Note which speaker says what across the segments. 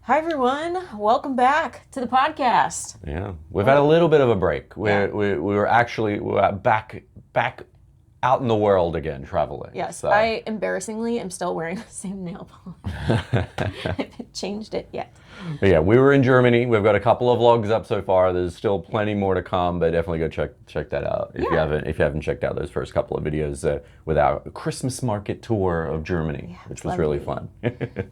Speaker 1: Hi everyone, welcome back to the podcast.
Speaker 2: Yeah, we've had a little bit of a break. We were back out in the world again, traveling.
Speaker 1: Yes,
Speaker 2: so.
Speaker 1: I embarrassingly am still wearing the same nail polish. I haven't changed it yet.
Speaker 2: But yeah, we were in Germany. We've got a couple of vlogs up so far. There's still plenty more to come, but definitely go check that out if you haven't checked out those first couple of videos with our Christmas market tour of Germany, which was really fun.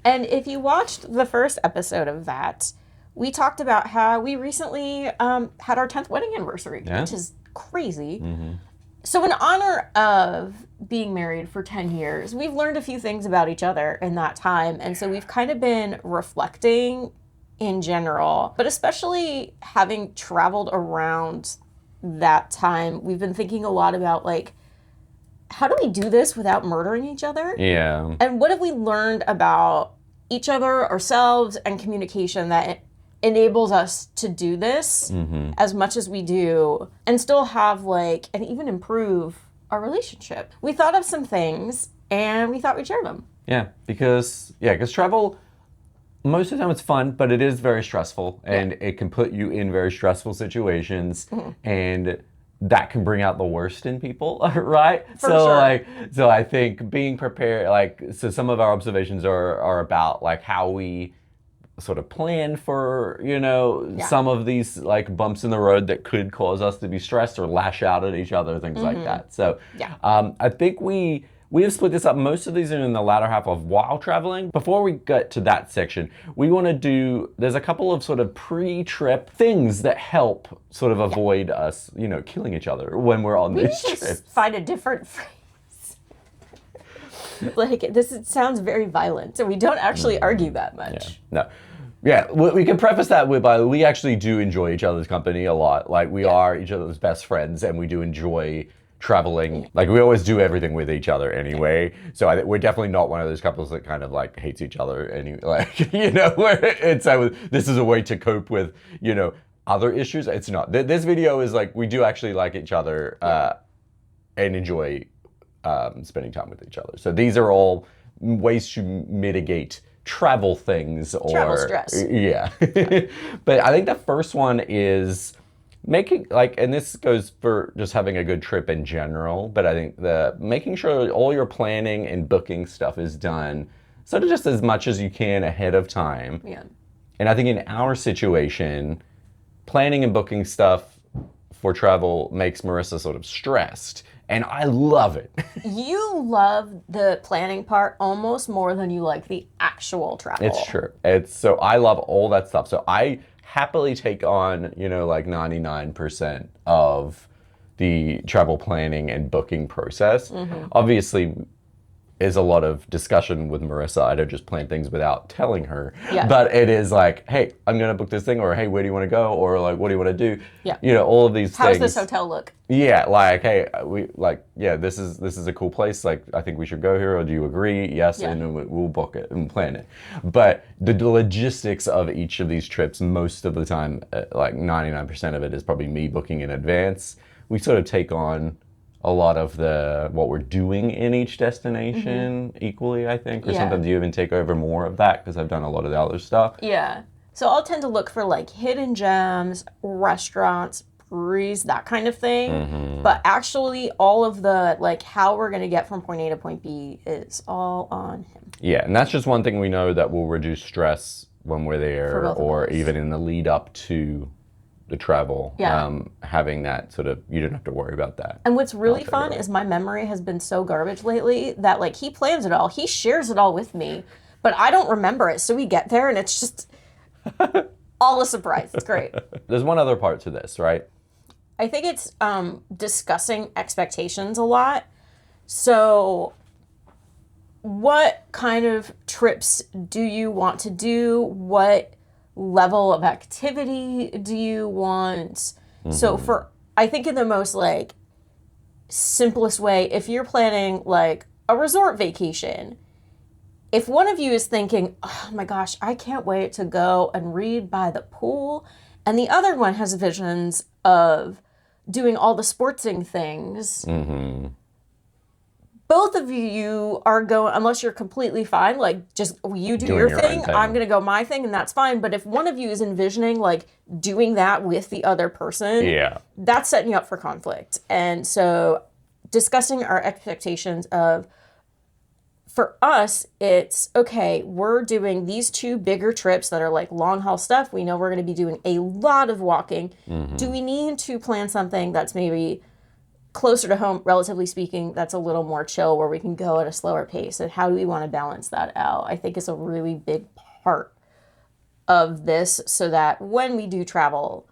Speaker 1: And if you watched the first episode of that, we talked about how we recently had our 10th wedding anniversary, which is crazy. Mm-hmm. So in honor of being married for 10 years, we've learned a few things about each other in that time. And so we've kind of been reflecting in general, but especially having traveled around that time, we've been thinking a lot about like, how do we do this without murdering each other?
Speaker 2: Yeah.
Speaker 1: And what have we learned about each other, ourselves, and communication that enables us to do this as much as we do and still have like, and even improve our relationship. We thought of some things and we thought we'd share them.
Speaker 2: Yeah, because travel, most of the time it's fun, but it is very stressful and it can put you in very stressful situations and that can bring out the worst in people, right?
Speaker 1: For sure.
Speaker 2: So I think being prepared, so some of our observations are about like how we sort of plan for, some of these like bumps in the road that could cause us to be stressed or lash out at each other, things like that. So I think we have split this up. Most of these are in the latter half of while traveling. Before we get to that section, we want to there's a couple of sort of pre-trip things that help sort of avoid us, killing each other when we're on these trips.
Speaker 1: We just find a different phrase. Like, it sounds very violent, so we don't actually argue that much.
Speaker 2: Yeah. No. Yeah, we can preface that by we actually do enjoy each other's company a lot. Like, we are each other's best friends, and we do enjoy traveling. Like, we always do everything with each other anyway. So we're definitely not one of those couples that kind of like hates each other. Where it's this is a way to cope with, other issues. It's not. This video is like, we do actually like each other and enjoy spending time with each other. So these are all ways to mitigate travel things or
Speaker 1: travel stress.
Speaker 2: Yeah. But I think the first one is making and this goes for just having a good trip in general, but I think making sure all your planning and booking stuff is done sort of just as much as you can ahead of time.
Speaker 1: Yeah.
Speaker 2: And I think in our situation, planning and booking stuff for travel makes Marissa sort of stressed. And I love it.
Speaker 1: You love the planning part almost more than you like the actual travel.
Speaker 2: It's true. So I love all that stuff. So I happily take on, like 99% of the travel planning and booking process. Obviously, is a lot of discussion with Marissa. I don't just plan things without telling her. Yeah. But it is like, hey, I'm going to book this thing, or hey, where do you want to go? Or like, what do you want to do?
Speaker 1: Yeah.
Speaker 2: All of these things.
Speaker 1: How does this hotel look?
Speaker 2: Yeah, like, hey, this is a cool place. Like, I think we should go here. Or do you agree? Yes, and then we'll book it and plan it. But the logistics of each of these trips, most of the time, like 99% of it is probably me booking in advance. We sort of take on a lot of what we're doing in each destination equally, I think. Or sometimes you even take over more of that because I've done a lot of the other stuff.
Speaker 1: Yeah. So I'll tend to look for like hidden gems, restaurants, breweries, that kind of thing. But actually all of the like how we're going to get from point A to point B is all on him.
Speaker 2: Yeah, and that's just one thing we know that will reduce stress when we're there or even in the lead up to the travel, having that sort of, you don't have to worry about that.
Speaker 1: And what's really fun is my memory has been so garbage lately that like he plans it all, he shares it all with me, but I don't remember it. So we get there and it's just all a surprise. It's great.
Speaker 2: There's one other part to this, right?
Speaker 1: I think it's discussing expectations a lot. So what kind of trips do you want to do? What level of activity do you want? So I think in the most like simplest way, if you're planning like a resort vacation, if one of you is thinking, oh my gosh, I can't wait to go and read by the pool, and the other one has visions of doing all the sportsing things, both of you are going, unless you're completely fine, like just you do
Speaker 2: Doing
Speaker 1: your
Speaker 2: your own
Speaker 1: thing,
Speaker 2: thing.
Speaker 1: I'm going to go my thing, and that's fine. But if one of you is envisioning like doing that with the other person,
Speaker 2: Yeah.
Speaker 1: that's setting you up for conflict. And so discussing our expectations of, for us, it's okay, we're doing these two bigger trips that are like long haul stuff. We know we're going to be doing a lot of walking. Do we need to plan something that's maybe closer to home, relatively speaking, that's a little more chill where we can go at a slower pace? And how do we want to balance that out? I think is a really big part of this so that when we do travel,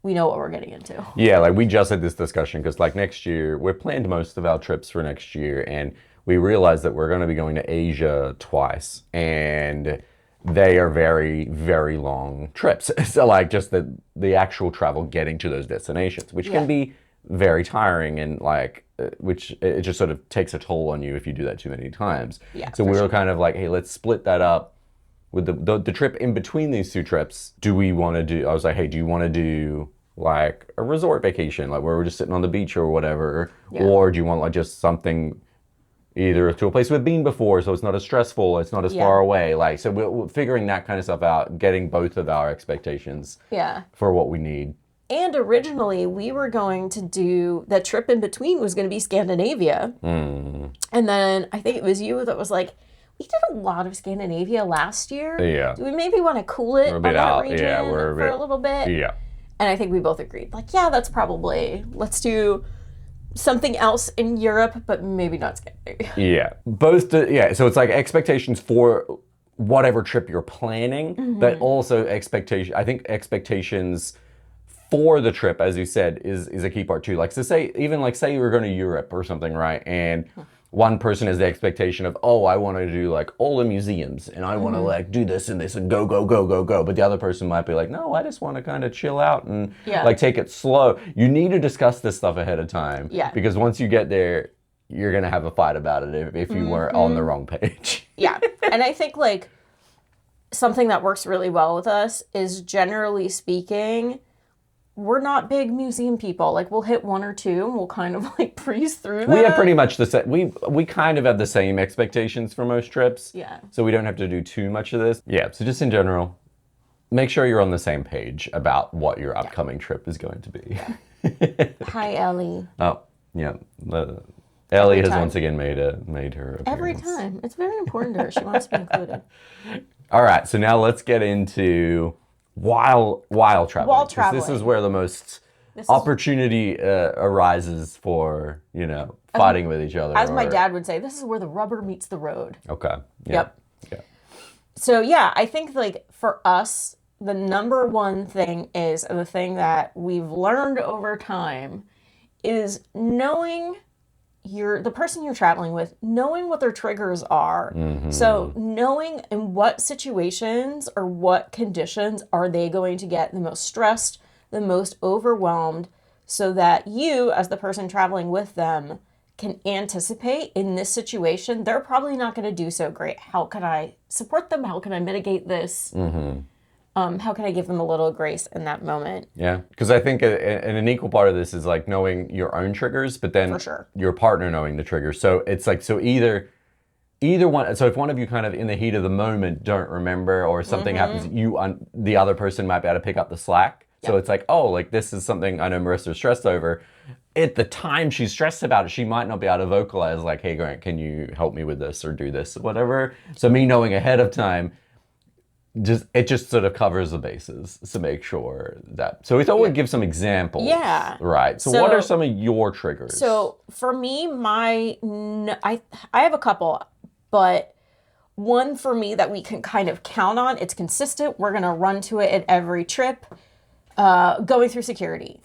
Speaker 1: we know what we're getting into.
Speaker 2: Yeah, like we just had this discussion because like next year, we've planned most of our trips for next year, and we realized that we're going to be going to Asia twice, and they are very, very long trips. So like just the actual travel getting to those destinations, which can be very tiring, and like which it just sort of takes a toll on you if you do that too many times.
Speaker 1: Yeah,
Speaker 2: so we were kind of like, hey, let's split that up with the trip in between these two trips. Do we want to do? I was like, hey, do you want to do like a resort vacation, like where we're just sitting on the beach or whatever, or do you want like just something either to a place we've been before, so it's not as stressful, it's not as far away. Like, so we're figuring that kind of stuff out, getting both of our expectations for what we need.
Speaker 1: And originally, we were going to do that trip in between was going to be Scandinavia. And then I think it was you that was like, we did a lot of Scandinavia last year.
Speaker 2: Yeah.
Speaker 1: Do we maybe want to cool it on that region for a little bit?
Speaker 2: Yeah.
Speaker 1: And I think we both agreed, like, yeah, that's probably, let's do something else in Europe, but maybe not Scandinavia.
Speaker 2: Yeah. So it's like expectations for whatever trip you're planning, but also expectation. I think expectations for the trip, as you said, is a key part too. Like, so say you were going to Europe or something, right? And one person has the expectation of, oh, I want to do like all the museums and I want to like do this and this and go. But the other person might be like, no, I just want to kind of chill out and like take it slow. You need to discuss this stuff ahead of time.
Speaker 1: Yeah.
Speaker 2: Because once you get there, you're going to have a fight about it if you were on the wrong page.
Speaker 1: Yeah. And I think like something that works really well with us is, generally speaking, we're not big museum people. Like, we'll hit one or two and we'll kind of like breeze through that.
Speaker 2: We have pretty much the same. We kind of have the same expectations for most trips.
Speaker 1: Yeah.
Speaker 2: So we don't have to do too much of this. Yeah. So just in general, make sure you're on the same page about what your upcoming trip is going to be.
Speaker 1: Hi, Ellie.
Speaker 2: Oh, yeah. Ellie has once again made her appearance.
Speaker 1: Every time. It's very important to her. She wants to be included.
Speaker 2: All right. So now let's get into while traveling.
Speaker 1: While
Speaker 2: 'Cause
Speaker 1: traveling.
Speaker 2: This is where the most opportunity arises for, fighting with each other.
Speaker 1: As my dad would say, this is where the rubber meets the road.
Speaker 2: Okay. Yeah.
Speaker 1: Yep.
Speaker 2: Yeah.
Speaker 1: So yeah, I think like for us, the number one thing is, and the thing that we've learned over time is knowing the person you're traveling with, knowing what their triggers are. So knowing in what situations or what conditions are they going to get the most stressed, the most overwhelmed, so that you, as the person traveling with them, can anticipate, in this situation, they're probably not going to do so great. How can I support them? How can I mitigate this? How can I give them a little grace in that moment?
Speaker 2: Yeah, because I think an equal part of this is like knowing your own triggers, but then
Speaker 1: For sure.
Speaker 2: your partner knowing the triggers. So it's like, so either one. So if one of you kind of in the heat of the moment don't remember, or something happens, the other person might be able to pick up the slack. So it's like, oh, like this is something I know Marissa's stressed over. At the time she's stressed about it, she might not be able to vocalize like, hey, Grant, can you help me with this or do this or whatever. So me knowing ahead of time, it just sort of covers the bases to make sure that. So we thought we'd give some examples.
Speaker 1: Yeah.
Speaker 2: Right. So what are some of your triggers?
Speaker 1: So for me, I have a couple, but one for me that we can kind of count on, it's consistent, we're going to run to it at every trip, going through security.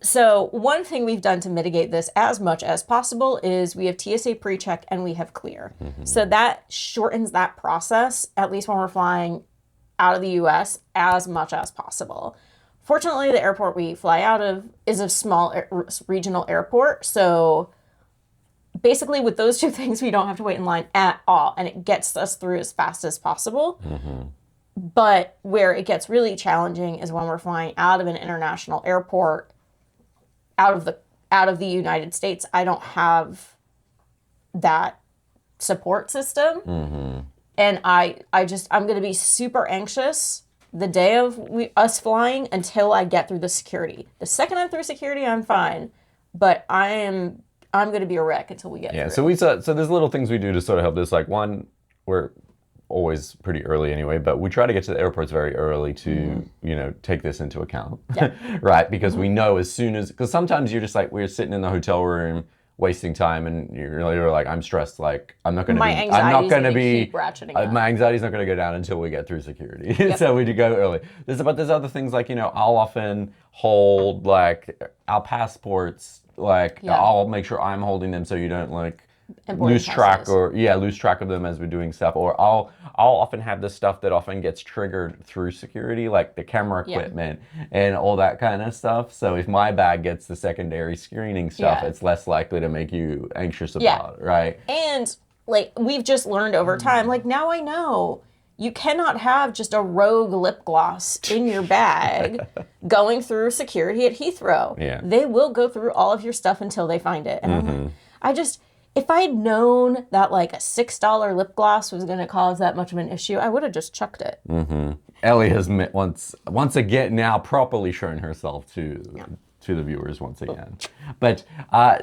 Speaker 1: So one thing we've done to mitigate this as much as possible is we have TSA PreCheck and we have Clear. So that shortens that process, at least when we're flying out of the US, as much as possible. Fortunately, the airport we fly out of is a small regional airport. So basically with those two things, we don't have to wait in line at all. And it gets us through as fast as possible. But where it gets really challenging is when we're flying out of an international airport, out of the United States. I don't have that support system. And I'm going to be super anxious the day of us flying until I get through the security. The second I'm through security, I'm fine. But I'm going to be a wreck until we get through.
Speaker 2: So there's little things we do to sort of help this. Like one, we're always pretty early anyway, but we try to get to the airports very early to, take this into account.
Speaker 1: Yeah.
Speaker 2: Right? Because we know as soon as, because sometimes you're just like, we're sitting in the hotel room wasting time and you're like, I'm stressed, like I'm not going to be, I'm not going to be,
Speaker 1: keep ratcheting up.
Speaker 2: my anxiety's not going to go down until we get through security. So we do go early. There's other things like, I'll often hold like our passports, like I'll make sure I'm holding them so you don't like lose track of them as we're doing stuff. Or I'll often have the stuff that often gets triggered through security, like the camera equipment and all that kind of stuff. So if my bag gets the secondary screening stuff, it's less likely to make you anxious about it, right?
Speaker 1: And like we've just learned over time, like now I know you cannot have just a rogue lip gloss in your bag going through security at Heathrow.
Speaker 2: Yeah.
Speaker 1: They will go through all of your stuff until they find it. And I'm like, if I had known that like a $6 lip gloss was going to cause that much of an issue, I would have just chucked it.
Speaker 2: Ellie has once again now properly shown herself to the viewers once again. But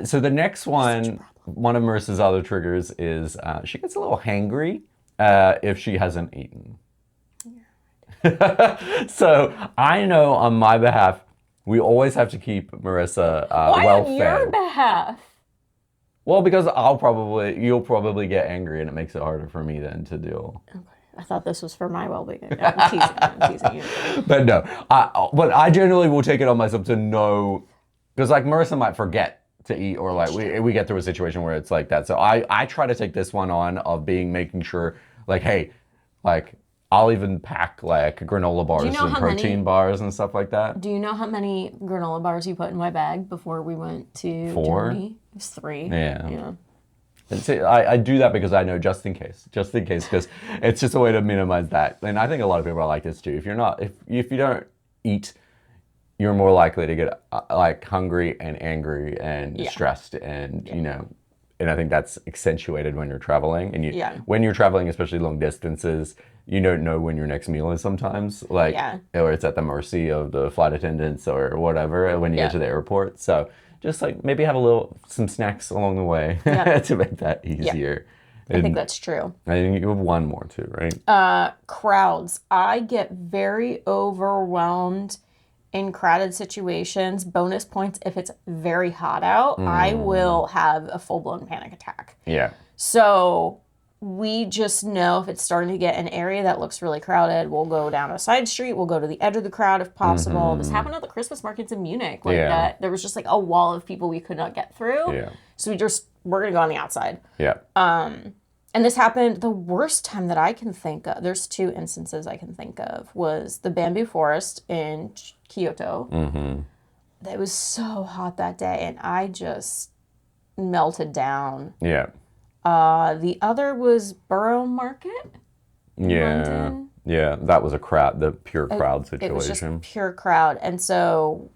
Speaker 2: so the next one of Marissa's other triggers is she gets a little hangry if she hasn't eaten. So I know on my behalf, we always have to keep Marissa well fed.
Speaker 1: On your behalf?
Speaker 2: Well, because you'll probably get angry and it makes it harder for me then to deal.
Speaker 1: Okay. I thought this was for my well-being. I'm teasing you.
Speaker 2: But no, but I generally will take it on myself to know, because like Marissa might forget to eat, or like we get through a situation where it's like that. So I try to take this one on of making sure like, hey, like I'll even pack like granola bars and protein bars and stuff like that.
Speaker 1: Do you know how many granola bars you put in my bag before we went to
Speaker 2: 4?
Speaker 1: Germany? It was 3.
Speaker 2: Yeah. And so I do that because I know just in case, because it's just a way to minimize that. And I think a lot of people are like this too. If you don't eat, you're more likely to get like hungry and angry and stressed and and I think that's accentuated when you're traveling. And when you're traveling, especially long distances, you don't know when your next meal is sometimes, like, or it's at the mercy of the flight attendants or whatever when you get to the airport. So just like maybe have some snacks along the way to make that easier.
Speaker 1: I think that's true.
Speaker 2: I think you have one more too, right?
Speaker 1: Crowds. I get very overwhelmed in crowded situations. Bonus points if it's very hot out. I will have a full-blown panic attack.
Speaker 2: Yeah.
Speaker 1: So we just know if it's starting to get an area that looks really crowded, we'll go down a side street, we'll go to the edge of the crowd if possible. This happened at the Christmas markets in Munich. Like there was just like a wall of people we could not get through.
Speaker 2: Yeah.
Speaker 1: So we're going to go on the outside.
Speaker 2: Yeah.
Speaker 1: And this happened the worst time that I can think of. There's 2 instances I can think of. Was the bamboo forest in Kyoto. It was so hot that day, and I just melted down.
Speaker 2: Yeah.
Speaker 1: The other was Borough Market.
Speaker 2: London. Yeah. That was the pure crowd situation.
Speaker 1: It was just pure crowd, and so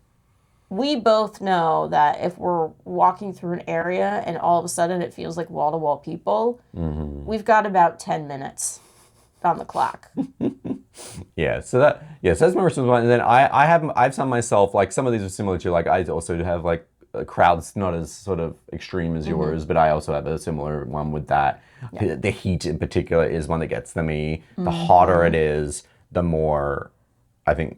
Speaker 1: we both know that if we're walking through an area and all of a sudden it feels like wall-to-wall people, we've got about 10 minutes on the clock.
Speaker 2: So that's my response. And then I've found myself, like some of these are similar to, like I also have like crowds not as sort of extreme as yours, but I also have a similar one with that. The heat in particular is one that gets to me. The hotter it is, the more I think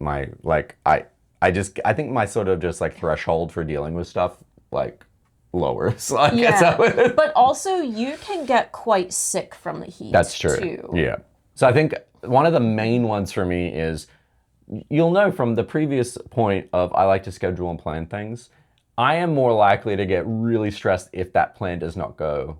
Speaker 2: I think my sort of just like threshold for dealing with stuff like lowers.
Speaker 1: But also you can get quite sick from the heat.
Speaker 2: That's true.
Speaker 1: Too.
Speaker 2: Yeah. So I think one of the main ones for me is, you'll know from the previous point of I like to schedule and plan things, I am more likely to get really stressed if that plan does not go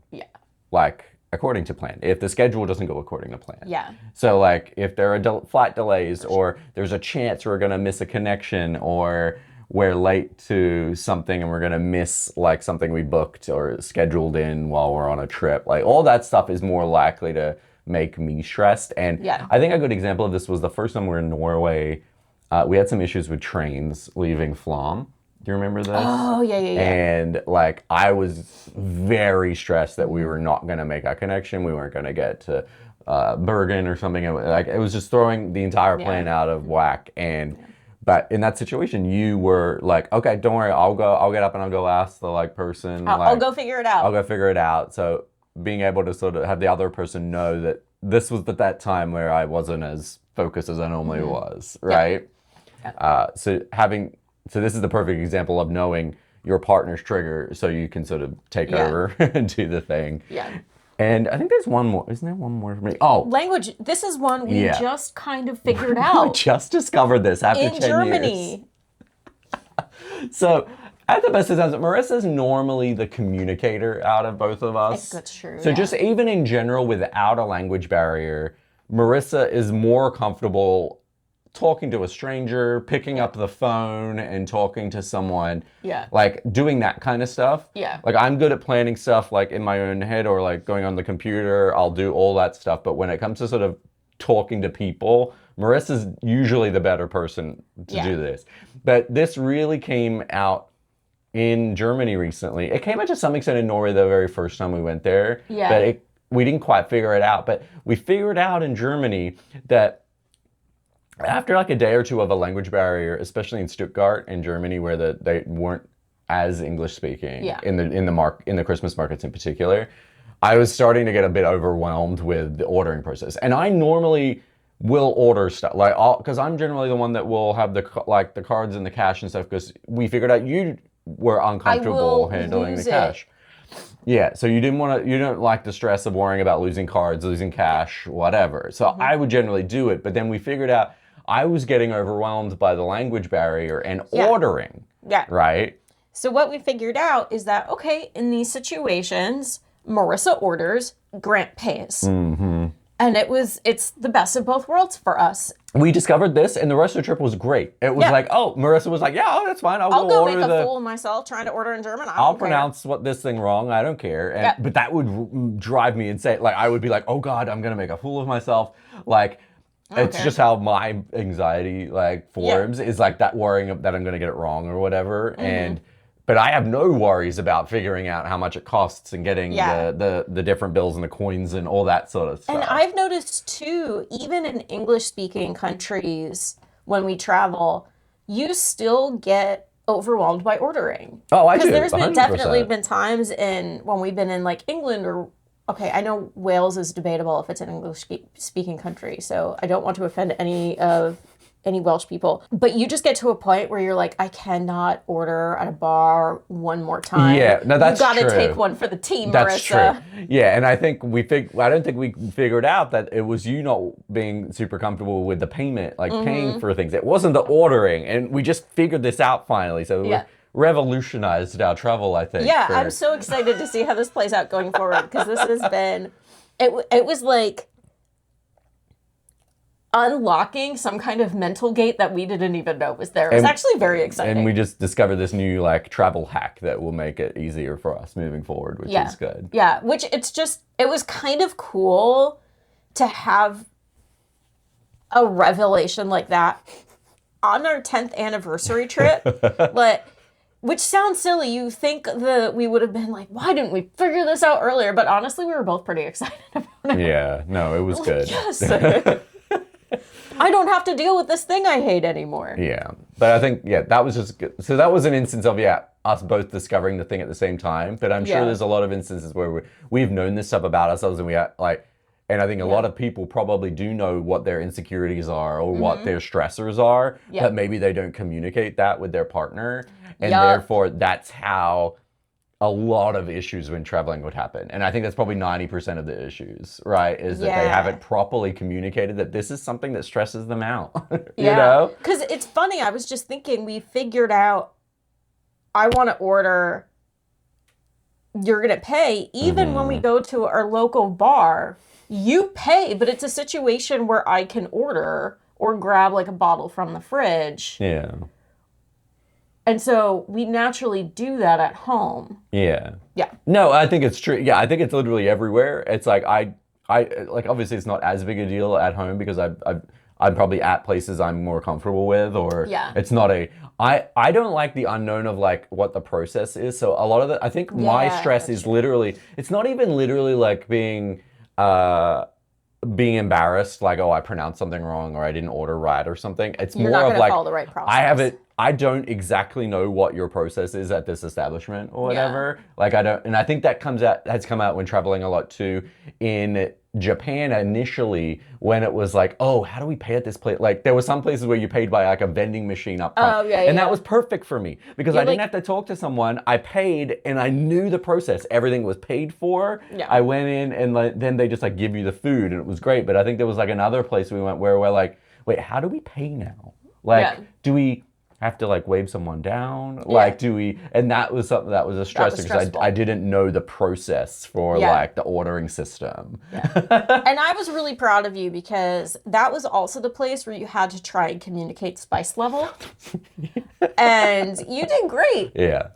Speaker 2: like according to plan, if the schedule doesn't go according to plan.
Speaker 1: Yeah.
Speaker 2: So like if there are flight delays, or there's a chance we're going to miss a connection, or we're late to something and we're going to miss like something we booked or scheduled in while we're on a trip, like all that stuff is more likely to make me stressed. And I think a good example of this was the first time we were in Norway. We had some issues with trains leaving Flom. Do you remember this?
Speaker 1: Oh, yeah, yeah, yeah.
Speaker 2: And like I was very stressed that we were not going to make a connection. We weren't going to get to Bergen or something. Like it was just throwing the entire plan out of whack. And but in that situation, you were like, okay, don't worry, I'll go. I'll get up and I'll go ask the like person.
Speaker 1: I'll go figure it out.
Speaker 2: I'll go figure it out. So being able to sort of have the other person know that this was at that time where I wasn't as focused as I normally was, right? So this is the perfect example of knowing your partner's trigger, so you can sort of take over and do the thing.
Speaker 1: Yeah.
Speaker 2: And I think there's one more. Isn't there one more for me? Oh,
Speaker 1: Language. This is one we just kind of figured
Speaker 2: we
Speaker 1: out.
Speaker 2: just discovered this after 10
Speaker 1: in Germany.
Speaker 2: years. So at the best of times, Marissa's normally the communicator out of both of us.
Speaker 1: That's true.
Speaker 2: So just even in general, without a language barrier, Marissa is more comfortable talking to a stranger, picking up the phone and talking to someone.
Speaker 1: Yeah.
Speaker 2: Like doing that kind of stuff.
Speaker 1: Yeah.
Speaker 2: Like I'm good at planning stuff like in my own head or like going on the computer. I'll do all that stuff. But when it comes to sort of talking to people, Marissa's usually the better person to do this. But this really came out in Germany recently. It came out to some extent in Norway the very first time we went there.
Speaker 1: Yeah.
Speaker 2: But we didn't quite figure it out. But we figured out in Germany that after like a day or two of a language barrier, especially in Stuttgart in Germany, where they weren't as English speaking in the Christmas markets in particular, I was starting to get a bit overwhelmed with the ordering process. And I normally will order stuff like because I'm generally the one that will have the cards and the cash and stuff because we figured out you were uncomfortable handling the cash. Yeah, so you don't like the stress of worrying about losing cards, losing cash, whatever. So I would generally do it, but then we figured out I was getting overwhelmed by the language barrier and ordering.
Speaker 1: Yeah.
Speaker 2: Right?
Speaker 1: So what we figured out is that, okay, in these situations, Marissa orders, Grant pays. Mm-hmm. And it's the best of both worlds for us.
Speaker 2: We discovered this, and the rest of the trip was great. It was like, Marissa was like, that's fine. I'll
Speaker 1: go
Speaker 2: order
Speaker 1: make a fool of myself trying to order in German.
Speaker 2: I'll pronounce this thing wrong. I don't care. But that would drive me insane. Like, I would be like, oh, God, I'm going to make a fool of myself. Like, it's just how my anxiety forms is like that worrying that I'm going to get it wrong or whatever. Mm-hmm. But I have no worries about figuring out how much it costs and getting the different bills and the coins and all that sort of stuff.
Speaker 1: And I've noticed too, even in English-speaking countries, when we travel, you still get overwhelmed by ordering.
Speaker 2: Oh, I do.
Speaker 1: Because there's
Speaker 2: 100%.
Speaker 1: definitely been times when we've been in like England or I know Wales is debatable if it's an English-speaking country, so I don't want to offend any Welsh people. But you just get to a point where you're like, I cannot order at a bar one more time.
Speaker 2: Yeah, no, that's true.
Speaker 1: You got to take one for the team,
Speaker 2: that's
Speaker 1: Marissa.
Speaker 2: True. Yeah, and I think I don't think we figured out that it was you not being super comfortable with the payment, paying for things. It wasn't the ordering, and we just figured this out finally. So we revolutionized our travel, I think.
Speaker 1: Yeah, I'm so excited to see how this plays out going forward because this has been, it was like unlocking some kind of mental gate that we didn't even know was there. It was actually very exciting.
Speaker 2: And we just discovered this new travel hack that will make it easier for us moving forward, which is good.
Speaker 1: Yeah, which it was kind of cool to have a revelation like that on our 10th anniversary trip. Which sounds silly. You think that we would have been like, why didn't we figure this out earlier? But honestly, we were both pretty excited about it.
Speaker 2: Yeah, no, it was good.
Speaker 1: Yes. I don't have to deal with this thing I hate anymore.
Speaker 2: Yeah. But I think, that was just good. So that was an instance of, us both discovering the thing at the same time. But I'm sure there's a lot of instances where we've known this stuff about ourselves and and I think a lot of people probably do know what their insecurities are or what their stressors are, but maybe they don't communicate that with their partner. And therefore, that's how a lot of issues when traveling would happen. And I think that's probably 90% of the issues, right? Is that they haven't properly communicated that this is something that stresses them out. You know?
Speaker 1: Because it's funny, I was just thinking, we figured out, I want to order, you're going to pay. Even when we go to our local bar, you pay, but it's a situation where I can order or grab a bottle from the fridge.
Speaker 2: Yeah.
Speaker 1: And so we naturally do that at home.
Speaker 2: Yeah.
Speaker 1: Yeah.
Speaker 2: No, I think it's true. Yeah, I think it's literally everywhere. It's like I obviously it's not as big a deal at home because I'm probably at places I'm more comfortable with, or
Speaker 1: Yeah.
Speaker 2: it's not a. I don't like the unknown of like what the process is. So a lot of I think my
Speaker 1: Yeah,
Speaker 2: stress
Speaker 1: that's
Speaker 2: is literally. It's not even literally like being embarrassed, like, oh, I pronounced something wrong or I didn't order right or something. It's
Speaker 1: You're
Speaker 2: more
Speaker 1: not
Speaker 2: of
Speaker 1: gonna
Speaker 2: like
Speaker 1: follow the right
Speaker 2: I have
Speaker 1: process.
Speaker 2: it. I don't exactly know what your process is at this establishment or whatever. Like I don't, and I think that has come out when traveling a lot too. In Japan initially, when it was like, oh, how do we pay at this place? Like there were some places where you paid by like a vending machine up front,
Speaker 1: Oh, yeah,
Speaker 2: and that
Speaker 1: yeah.
Speaker 2: was perfect for me because
Speaker 1: You're
Speaker 2: I didn't
Speaker 1: like-
Speaker 2: have to talk to someone. I paid and I knew the process. Everything was paid for.
Speaker 1: Yeah.
Speaker 2: I went in and like, then they just like give you the food and it was great. But I think there was like another place we went where we're like, wait, how do we pay now? Like,
Speaker 1: Yeah.
Speaker 2: do we have to like wave someone down? Like, do we? And that was something that was a stressor because
Speaker 1: stressful.
Speaker 2: I didn't know the process for
Speaker 1: Yeah.
Speaker 2: like the ordering system.
Speaker 1: And I was really proud of you because that was also the place where you had to try and communicate spice level. And you did great.
Speaker 2: Yeah.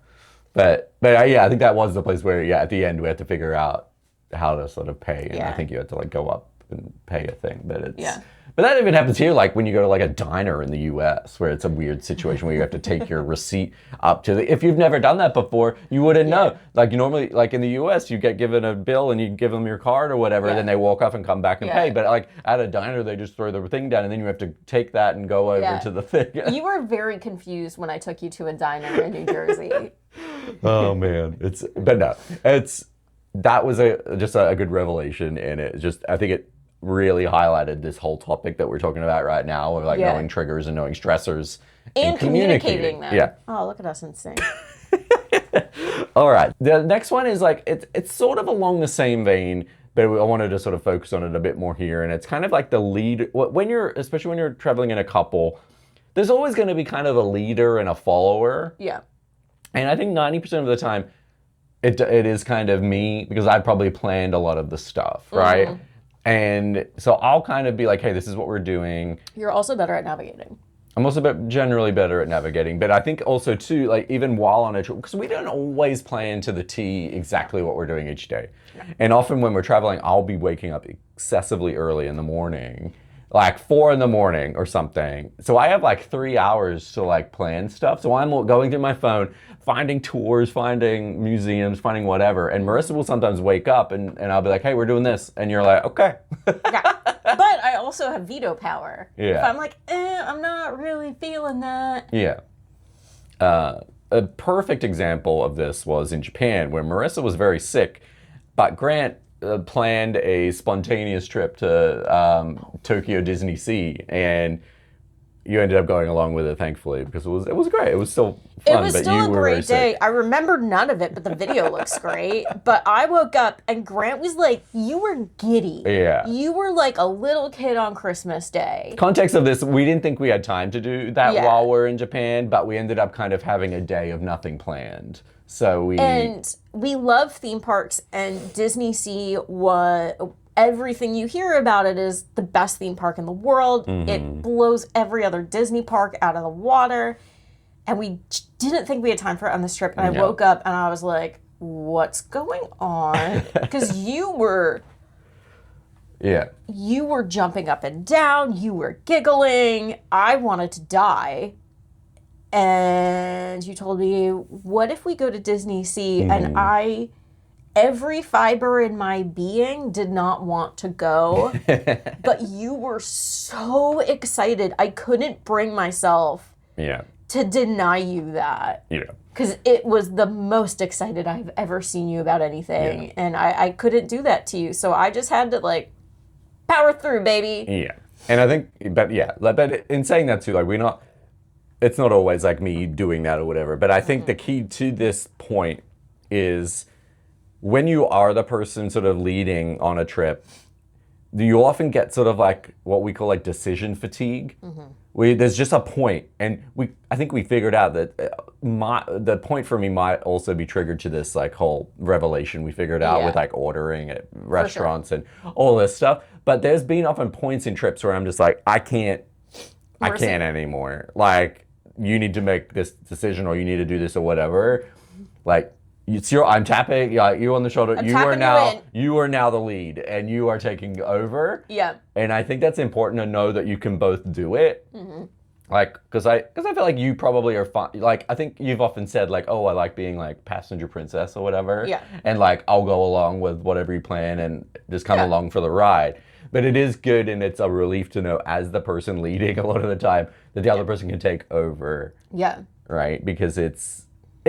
Speaker 2: But yeah, I think that was the place where, yeah, at the end we had to figure out how to sort of pay. And I
Speaker 1: Yeah.
Speaker 2: think you had to like go up and pay a thing. But it's,
Speaker 1: Yeah.
Speaker 2: but that even happens here, like when you go to like a diner in the US, where it's a weird situation where you have to take your receipt up to if you've never done that before, you wouldn't know. Like you normally, like in the US, you get given a bill and you give them your card or whatever, and then they walk up and come back and pay. But like at a diner, they just throw the thing down and then you have to take that and go over to the thing.
Speaker 1: You were very confused when I took you to a diner in New Jersey.
Speaker 2: Oh man, that was just a good revelation, and it just I think it really highlighted this whole topic that we're talking about right now of like knowing triggers and knowing stressors
Speaker 1: And communicating them.
Speaker 2: Yeah.
Speaker 1: Oh, look at us in sync.
Speaker 2: All right. The next one is like it's sort of along the same vein, but I wanted to sort of focus on it a bit more here, and it's kind of like the lead especially when you're traveling in a couple. There's always going to be kind of a leader and a follower.
Speaker 1: Yeah.
Speaker 2: And I think 90% of the time, it is kind of me because I probably planned a lot of the stuff, right? And so I'll kind of be like, hey, this is what we're doing.
Speaker 1: You're also better at navigating.
Speaker 2: I'm also generally better at navigating, but I think also too, like even while on a trip, because we don't always plan to the T exactly what we're doing each day. And often when we're traveling, I'll be waking up excessively early in the morning, like 4 a.m. or something. So I have like 3 hours to like plan stuff. So I'm going through my phone, finding tours, finding museums, finding whatever. And Marissa will sometimes wake up and I'll be like, hey, we're doing this. And you're like, okay.
Speaker 1: Yeah. But I also have veto power.
Speaker 2: Yeah.
Speaker 1: If I'm like, I'm not really feeling that.
Speaker 2: Yeah. A perfect example of this was in Japan, where Marissa was very sick, but Grant planned a spontaneous trip to Tokyo Disney Sea, and you ended up going along with it, thankfully, because it was great. It was still fun,
Speaker 1: It was
Speaker 2: but
Speaker 1: still
Speaker 2: you
Speaker 1: a
Speaker 2: were very
Speaker 1: great day.
Speaker 2: sick.
Speaker 1: I remember none of it, but the video looks great. But I woke up and Grant was like, you were giddy.
Speaker 2: Yeah.
Speaker 1: You were like a little kid on Christmas Day.
Speaker 2: Context of this, we didn't think we had time to do that
Speaker 1: Yeah.
Speaker 2: while we're in Japan, but we ended up kind of having a day of nothing planned. So
Speaker 1: And we love theme parks, and Disney Sea was everything you hear about it is the best theme park in the world. It blows every other Disney park out of the water. And we didn't think we had time for it on this trip. And I woke up and I was like, what's going on? Because you were jumping up and down. You were giggling. I wanted to die. And you told me, what if we go to Disney Sea? And every fiber in my being did not want to go, but you were so excited. I couldn't bring myself to deny you that.
Speaker 2: Yeah.
Speaker 1: Because it was the most excited I've ever seen you about anything. And I couldn't do that to you. So I just had to like power through, baby.
Speaker 2: Yeah. And I think, but in saying that too, like it's not always like me doing that or whatever, but I think the key to this point is when you are the person sort of leading on a trip, you often get sort of like what we call like decision fatigue. There's just a point, and I think we figured out that the point for me might also be triggered to this like whole revelation we figured out with like ordering at restaurants and all this stuff. But there's been often points in trips where I'm just like, I can't anymore. Like, you need to make this decision or you need to do this or whatever. Like, I'm tapping you on the shoulder.
Speaker 1: I'm
Speaker 2: You are
Speaker 1: tapping you
Speaker 2: now
Speaker 1: in.
Speaker 2: you are now the lead, and you are taking over.
Speaker 1: Yeah.
Speaker 2: And I think that's important to know that you can both do it.
Speaker 1: Mm-hmm.
Speaker 2: Like, because I feel like you probably are fine. Like, I think you've often said like, oh, I like being like passenger princess or whatever.
Speaker 1: Yeah.
Speaker 2: And like, I'll go along with whatever you plan and just come
Speaker 1: Yeah.
Speaker 2: along for the ride. But it is good, and it's a relief to know as the person leading a lot of the time that the other person can take over.
Speaker 1: Yeah.
Speaker 2: Right? Because it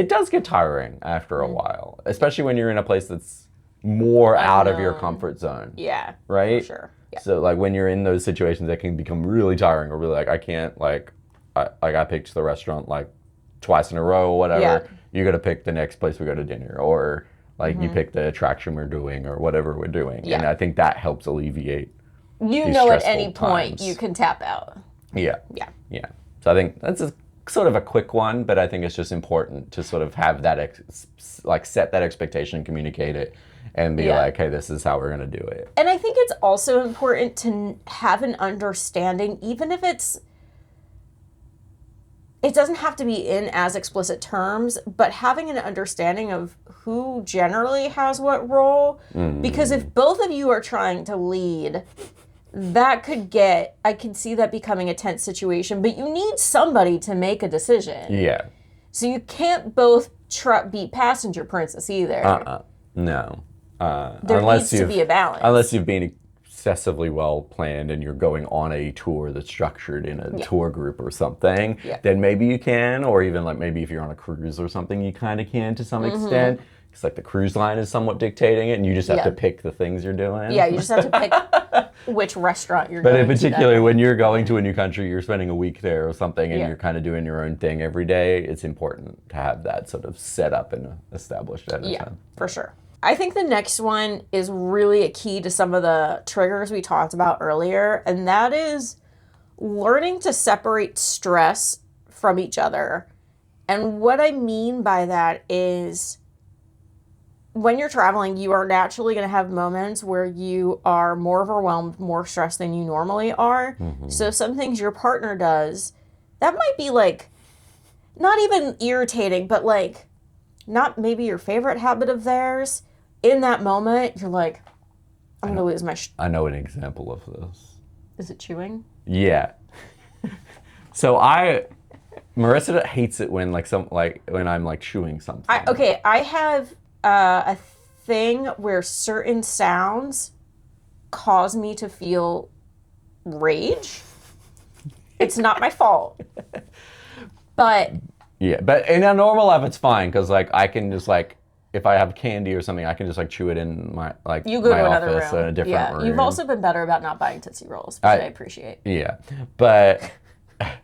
Speaker 2: does get tiring after a while, especially when you're in a place that's more out of your
Speaker 1: Unknown.
Speaker 2: comfort zone.
Speaker 1: Yeah.
Speaker 2: Right?
Speaker 1: For sure. Yeah.
Speaker 2: So like when you're in those situations, that can become really tiring, or really like I can't like I picked the restaurant like twice in a row or whatever.
Speaker 1: Yeah.
Speaker 2: You got to pick the next place we go to dinner, or like you pick the attraction we're doing or whatever we're doing.
Speaker 1: Mm-hmm. Yeah.
Speaker 2: And I think that helps alleviate.
Speaker 1: You
Speaker 2: these
Speaker 1: know at
Speaker 2: stressful
Speaker 1: any point
Speaker 2: times.
Speaker 1: you can tap out.
Speaker 2: Yeah.
Speaker 1: Yeah.
Speaker 2: Yeah. So I think that's sort of a quick one, but I think it's just important to sort of have that like set that expectation, communicate it, and be
Speaker 1: Yeah.
Speaker 2: like, hey, this is how we're gonna do it.
Speaker 1: And I think it's also important to have an understanding, even if it doesn't have to be in as explicit terms, but having an understanding of who generally has what role. Because if both of you are trying to lead, that I could see that becoming a tense situation, but you need somebody to make a decision.
Speaker 2: Yeah.
Speaker 1: So you can't both be passenger princess either.
Speaker 2: No.
Speaker 1: There
Speaker 2: Unless
Speaker 1: needs to be a balance.
Speaker 2: Unless you've been excessively well planned and you're going on a tour that's structured in a tour group or something,
Speaker 1: Yeah.
Speaker 2: then maybe you can, or even like maybe if you're on a cruise or something, you kind of can to some
Speaker 1: Mm-hmm.
Speaker 2: extent. Because like the cruise line is somewhat dictating it, and you just have
Speaker 1: Yeah.
Speaker 2: to pick the things you're doing.
Speaker 1: Yeah, you just have to pick which restaurant you're
Speaker 2: But
Speaker 1: going
Speaker 2: in
Speaker 1: to.
Speaker 2: particular, when you're going to a new country, you're spending a week there or something, and
Speaker 1: Yeah.
Speaker 2: you're kind of doing your own thing every day, it's important to have that sort of set up and established at a
Speaker 1: Yeah,
Speaker 2: time.
Speaker 1: for sure. I think the next one is really a key to some of the triggers we talked about earlier, and that is learning to separate stress from each other. And what I mean by that is when you're traveling, you are naturally going to have moments where you are more overwhelmed, more stressed than you normally are. So some things your partner does, that might be like, not even irritating, but like, not maybe your favorite habit of theirs. In that moment, you're like, I'm going to lose my...
Speaker 2: I know an example of this.
Speaker 1: Is it chewing?
Speaker 2: Yeah. So Marissa hates it when when I'm like chewing something.
Speaker 1: I have a thing where certain sounds cause me to feel rage. It's not my fault. But...
Speaker 2: Yeah, but in a normal life, it's fine because like I can just like if I have candy or something, I can just like chew it in my
Speaker 1: You go
Speaker 2: my
Speaker 1: to another
Speaker 2: office
Speaker 1: room.
Speaker 2: in a different
Speaker 1: yeah,
Speaker 2: room.
Speaker 1: you've also been better about not buying Tootsie Rolls, which I appreciate.
Speaker 2: Yeah, but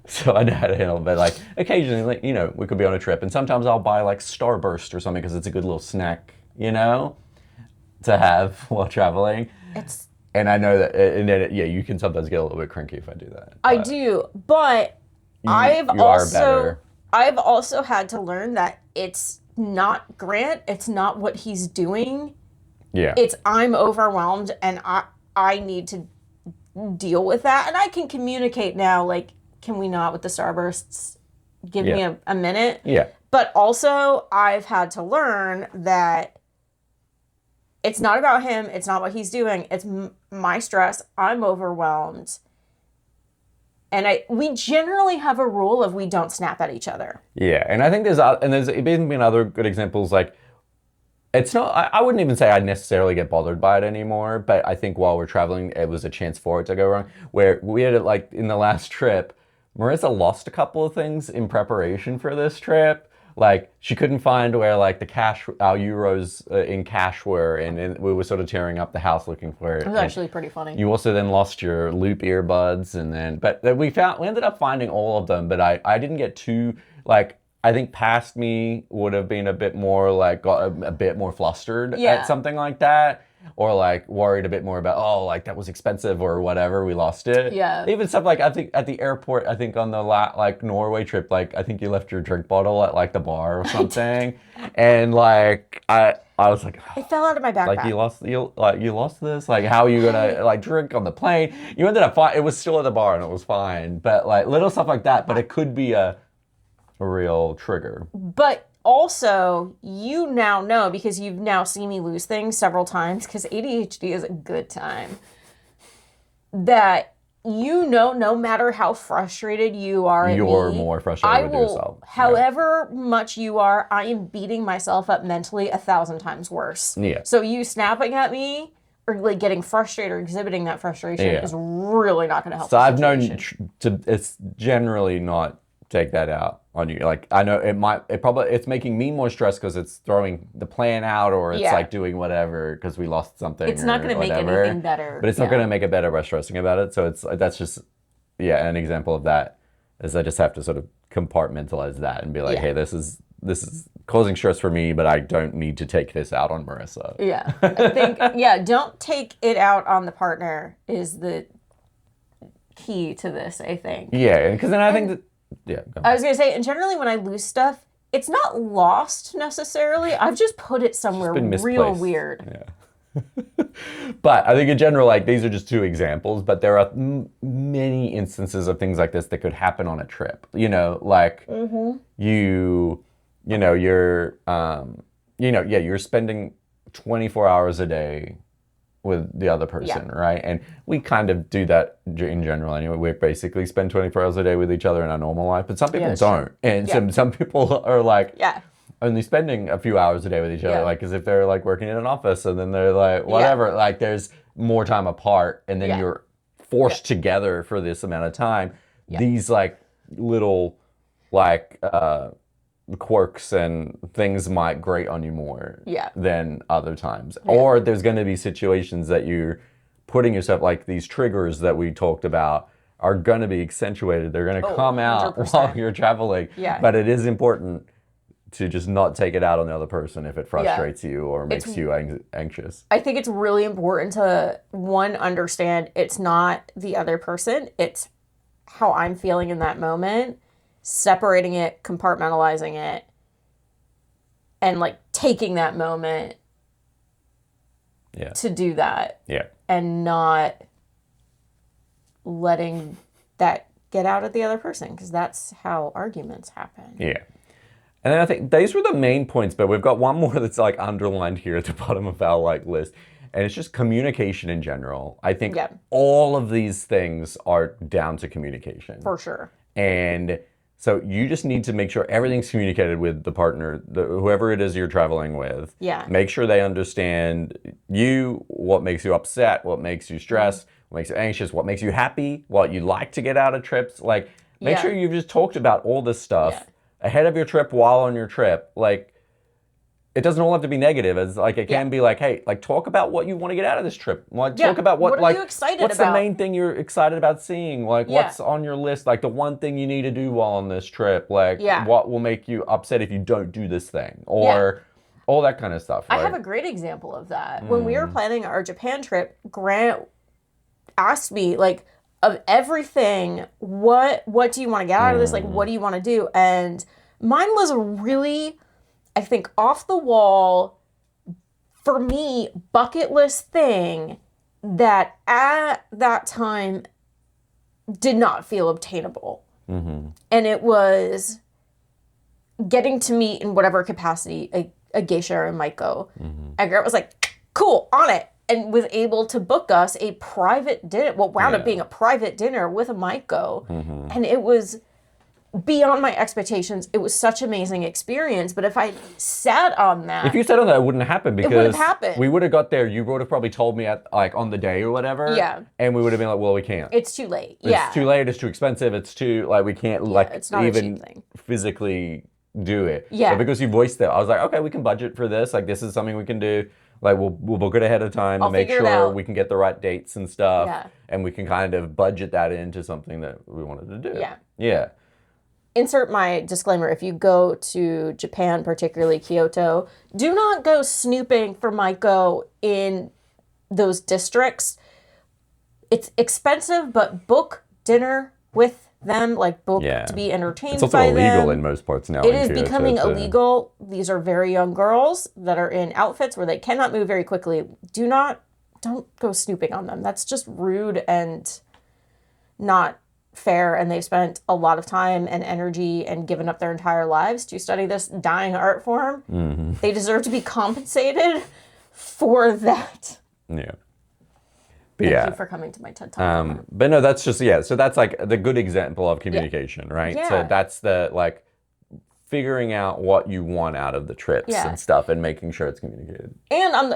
Speaker 2: so I know how to handle it. But like occasionally, like we could be on a trip, and sometimes I'll buy like Starburst or something because it's a good little snack, to have while traveling. And I know that, and then you can sometimes get a little bit cranky if I do that.
Speaker 1: I do, but I've also had to learn that it's not Grant, it's not what he's doing.
Speaker 2: Yeah.
Speaker 1: It's I'm overwhelmed and I need to deal with that. And I can communicate now, like, can we not with the Starbursts? Give me a minute.
Speaker 2: Yeah.
Speaker 1: But also I've had to learn that it's not about him, it's not what he's doing, it's my stress, I'm overwhelmed. And we generally have a rule of we don't snap at each other.
Speaker 2: Yeah, and I think there's even been other good examples. Like, it's not. I wouldn't even say I necessarily get bothered by it anymore. But I think while we're traveling, it was a chance for it to go wrong. Where we had it like in the last trip, Marissa lost a couple of things in preparation for this trip. Like she couldn't find where like our euros in cash were, and we were sort of tearing up the house looking for it.
Speaker 1: It was actually pretty funny.
Speaker 2: You also then lost your loop earbuds, but we ended up finding all of them. But I didn't get too like. I think past me would have been a bit more like got a bit more flustered at something like that. Or like worried a bit more about like that was expensive or whatever, we lost it.
Speaker 1: Yeah.
Speaker 2: Even stuff like I think at the airport, I think on the like Norway trip, like I think you left your drink bottle at like the bar or something, and like I was like,
Speaker 1: It fell out of my backpack.
Speaker 2: like you lost this. Like how are you gonna like drink on the plane? You ended up fine. It was still at the bar and it was fine. But like little stuff like that. But it could be a real trigger.
Speaker 1: But also, you now know, because you've now seen me lose things several times, because ADHD is a good time, that you know, no matter how frustrated you are at
Speaker 2: You're
Speaker 1: me,
Speaker 2: more frustrated with yourself.
Speaker 1: however much you are, I am beating myself up mentally 1,000 times worse.
Speaker 2: Yeah.
Speaker 1: So you snapping at me or like getting frustrated or exhibiting that frustration is really not going to help.
Speaker 2: So
Speaker 1: the
Speaker 2: I've known
Speaker 1: situation.
Speaker 2: it's generally not take that out on you. Like I know it's making me more stressed because it's throwing the plan out, or it's like doing whatever because we lost something.
Speaker 1: It's not going to make anything better.
Speaker 2: But it's not going to make it better by stressing about it. So that's just an example of that is I just have to sort of compartmentalize that and be like, hey, this is causing stress for me, but I don't need to take this out on Marissa.
Speaker 1: Yeah. I think don't take it out on the partner is the key to this, I think.
Speaker 2: Yeah, because then I think that
Speaker 1: I was going to say, and generally when I lose stuff, it's not lost necessarily. I've just put it somewhere real weird.
Speaker 2: Yeah. But I think in general, like these are just two examples, but there are many instances of things like this that could happen on a trip. You know, like you're spending 24 hours a day with the other person, right? And we kind of do that in general anyway. We basically spend 24 hours a day with each other in our normal life, but some people don't. True. And some people are like only spending a few hours a day with each other, like as if they're like working in an office, and then they're like whatever. Like there's more time apart, and then you're forced together for this amount of time. These like little like quirks and things might grate on you more than other times. Or there's going to be situations that you're putting yourself, like these triggers that we talked about are going to be accentuated. They're going to come out 100%. While you're traveling. But it is important to just not take it out on the other person if it frustrates you or makes you anxious.
Speaker 1: I think it's really important to, one, understand it's not the other person. It's how I'm feeling in that moment. Separating it, compartmentalizing it, and like taking that moment to do that. And not letting that get out at the other person, because that's how arguments happen.
Speaker 2: Yeah. And then I think these were the main points, but we've got one more that's like underlined here at the bottom of our like list. And it's just communication in general. I think all of these things are down to communication.
Speaker 1: For sure.
Speaker 2: And so you just need to make sure everything's communicated with the partner, whoever it is you're traveling with. Make sure they understand you, what makes you upset, what makes you stressed, what makes you anxious, what makes you happy, what you like to get out of trips. Like, make sure you've just talked about all this stuff ahead of your trip, while on your trip. Like, it doesn't all have to be negative. It's like it can be like, hey, like talk about what you want to get out of this trip. Like talk about what
Speaker 1: are you excited
Speaker 2: what's
Speaker 1: about?
Speaker 2: The main thing you're excited about seeing? Like what's on your list? Like the one thing you need to do while on this trip. Like what will make you upset if you don't do this thing, or all that kind of stuff. Right?
Speaker 1: I have a great example of that. When we were planning our Japan trip, Grant asked me like, of everything, what do you want to get out of this? Like, what do you want to do? And mine was a really, I think, off the wall, for me, bucket list thing that at that time did not feel obtainable. And it was getting to meet in whatever capacity a geisha or a maiko. And Grant was like, cool, on it. And was able to book us a private dinner, what wound up being a private dinner with a maiko. And it was beyond my expectations. It was such an amazing experience. But if I sat on that,
Speaker 2: if you sat on that, it wouldn't happen, because
Speaker 1: it would have happened.
Speaker 2: We would have got there. You would have probably told me at like on the day or whatever. And we would have been like, well, we can't.
Speaker 1: It's too late.
Speaker 2: It's too late. It's too expensive. It's too like we can't
Speaker 1: it's not
Speaker 2: even
Speaker 1: a cheap thing.
Speaker 2: Physically do it. But because you voiced it, I was like, okay, we can budget for this. Like this is something we can do. Like we'll book it ahead of time to make sure we can get the right dates and stuff, and we can kind of budget that into something that we wanted to do. Yeah.
Speaker 1: Insert my disclaimer. If you go to Japan, particularly Kyoto, do not go snooping for maiko in those districts. It's expensive, but book dinner with them, like book to be entertained
Speaker 2: it's also
Speaker 1: by
Speaker 2: illegal
Speaker 1: them.
Speaker 2: In most parts now.
Speaker 1: It is becoming illegal. These are very young girls that are in outfits where they cannot move very quickly. Don't go snooping on them. That's just rude and not fair and they've spent a lot of time and energy and given up their entire lives to study this dying art form. They deserve to be compensated for that.
Speaker 2: Yeah.
Speaker 1: Thank you for coming to my TED Talk.
Speaker 2: But no, that's just, yeah. So that's like the good example of communication, right?
Speaker 1: Yeah.
Speaker 2: So that's the like figuring out what you want out of the trips and stuff and making sure it's communicated.
Speaker 1: And on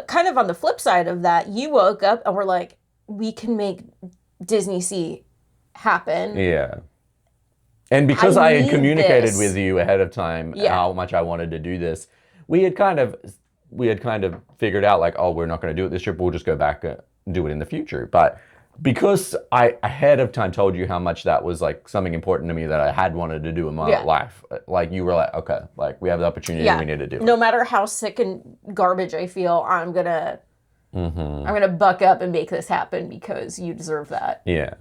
Speaker 1: the flip side of that, you woke up and were like, we can make Disney Sea happen.
Speaker 2: Yeah. And because I had communicated
Speaker 1: this.
Speaker 2: with you ahead of time how much I wanted to do this, we had kind of figured out like, oh, we're not going to do it this trip. We'll just go back and do it in the future. But because I ahead of time told you how much that was like something important to me that I had wanted to do in my life, like you were like, okay, like we have the opportunity, we need to do it.
Speaker 1: No matter how sick and garbage I feel, I'm gonna buck up and make this happen because you deserve that.
Speaker 2: Yeah.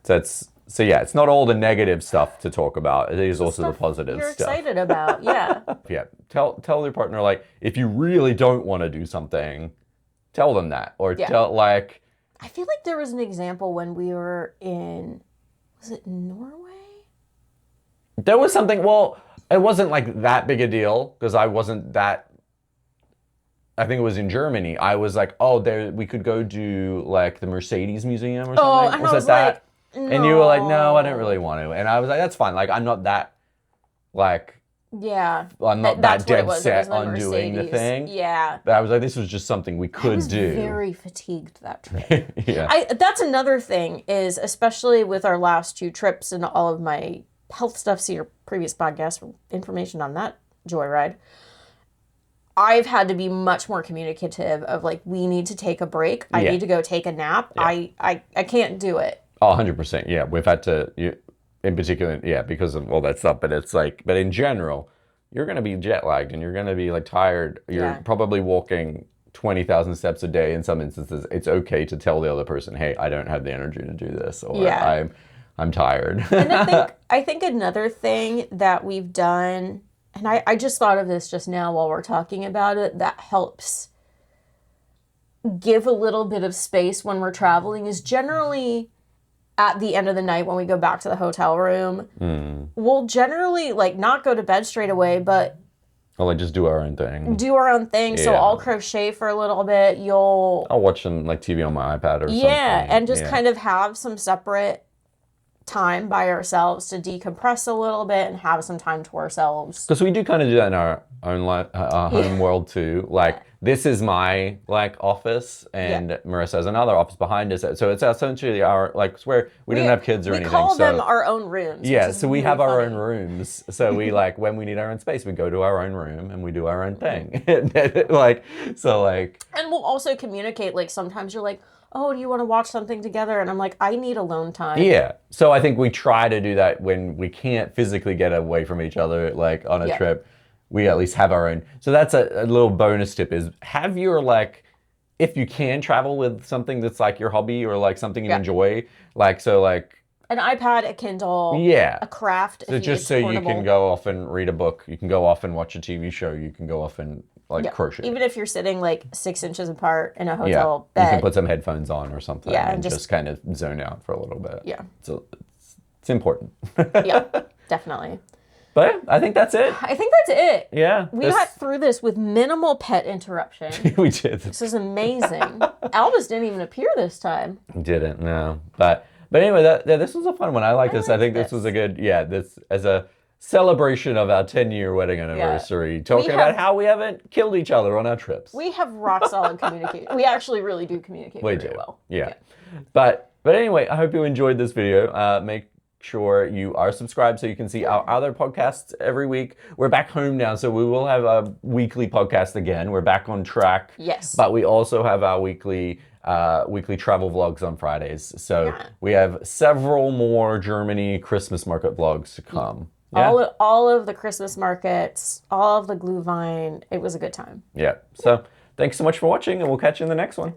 Speaker 2: So it's not all the negative stuff to talk about. It is also the positive
Speaker 1: you're
Speaker 2: stuff.
Speaker 1: excited about. Yeah.
Speaker 2: Yeah. Tell your partner, like, if you really don't want to do something, tell them that. Or tell, like...
Speaker 1: I feel like there was an example when we were in... Was it Norway?
Speaker 2: There was something... Well, it wasn't, like, that big a deal, because I wasn't that... I think it was in Germany. I was like, oh, we could go do, like, the Mercedes Museum or something.
Speaker 1: Oh, and I was like, no.
Speaker 2: And you were like, no, I don't really want to. And I was like, that's fine. Like, I'm not that, like...
Speaker 1: Yeah.
Speaker 2: I'm not that dead set on doing the thing.
Speaker 1: Yeah.
Speaker 2: But I was like, this was just something we could do.
Speaker 1: I was very fatigued that trip.
Speaker 2: Yeah.
Speaker 1: That's another thing is, especially with our last 2 trips and all of my health stuff, see your previous podcast for information on that joyride. I've had to be much more communicative of like, we need to take a break. I need to go take a nap. I can't do it.
Speaker 2: Oh, 100%. Yeah. We've had to... In particular, because of all that stuff. But it's like, but in general, you're going to be jet lagged and you're going to be like tired. You're probably walking 20,000 steps a day in some instances. It's okay to tell the other person, hey, I don't have the energy to do this, or I'm tired.
Speaker 1: And I think another thing that we've done, and I just thought of this just now while we're talking about it, that helps give a little bit of space when we're traveling is generally... At the end of the night when we go back to the hotel room, we'll generally like not go to bed straight away, but
Speaker 2: like just do our own thing.
Speaker 1: So I'll crochet for a little bit. I'll
Speaker 2: watch some like TV on my iPad or something.
Speaker 1: Yeah, and just kind of have some separate time by ourselves to decompress a little bit and have some time to ourselves.
Speaker 2: Because we do kind of do that in our own life, our home world too. Like this is my like office, and Marissa has another office behind us. So it's essentially our like it's where we don't have kids or anything.
Speaker 1: We call them our own rooms.
Speaker 2: Yeah, so we have our own rooms. So we like when we need our own space, we go to our own room and we do our own thing. And
Speaker 1: we'll also communicate. Like sometimes you're like, oh, do you want to watch something together? And I'm like, I need alone time.
Speaker 2: Yeah. So I think we try to do that when we can't physically get away from each other, like on a trip. We at least have our own. So that's a little bonus tip is have your like, if you can travel with something that's like your hobby or like something you enjoy, like, so like.
Speaker 1: An iPad, a Kindle, a craft.
Speaker 2: So just so you can go off and read a book, you can go off and watch a TV show, you can go off and like crochet.
Speaker 1: Even if you're sitting like 6 inches apart in a hotel bed.
Speaker 2: You can put some headphones on or something and just kind of zone out for a little bit.
Speaker 1: Yeah.
Speaker 2: So it's important.
Speaker 1: Yeah, definitely.
Speaker 2: But I think that's it.
Speaker 1: I think that's it.
Speaker 2: Yeah.
Speaker 1: We got through this with minimal pet interruption.
Speaker 2: We did.
Speaker 1: This is amazing. Albus didn't even appear this time.
Speaker 2: Didn't, no. But anyway, this was a fun one. I like this. I think this was a good, this as a celebration of our 10-year wedding anniversary, talking about how we haven't killed each other on our trips.
Speaker 1: We have rock solid communication. We actually really do communicate very well.
Speaker 2: Yeah. But anyway, I hope you enjoyed this video. Make sure you are subscribed so you can see our other podcasts every week. We're back home now, so we will have a weekly podcast again. We're back on track.
Speaker 1: Yes.
Speaker 2: But we also have our weekly travel vlogs on Fridays. So we have several more Germany Christmas market vlogs to come. Yeah.
Speaker 1: All of the Christmas markets, all of the Glühwein. It was a good time.
Speaker 2: Yeah. So thanks so much for watching, and we'll catch you in the next one.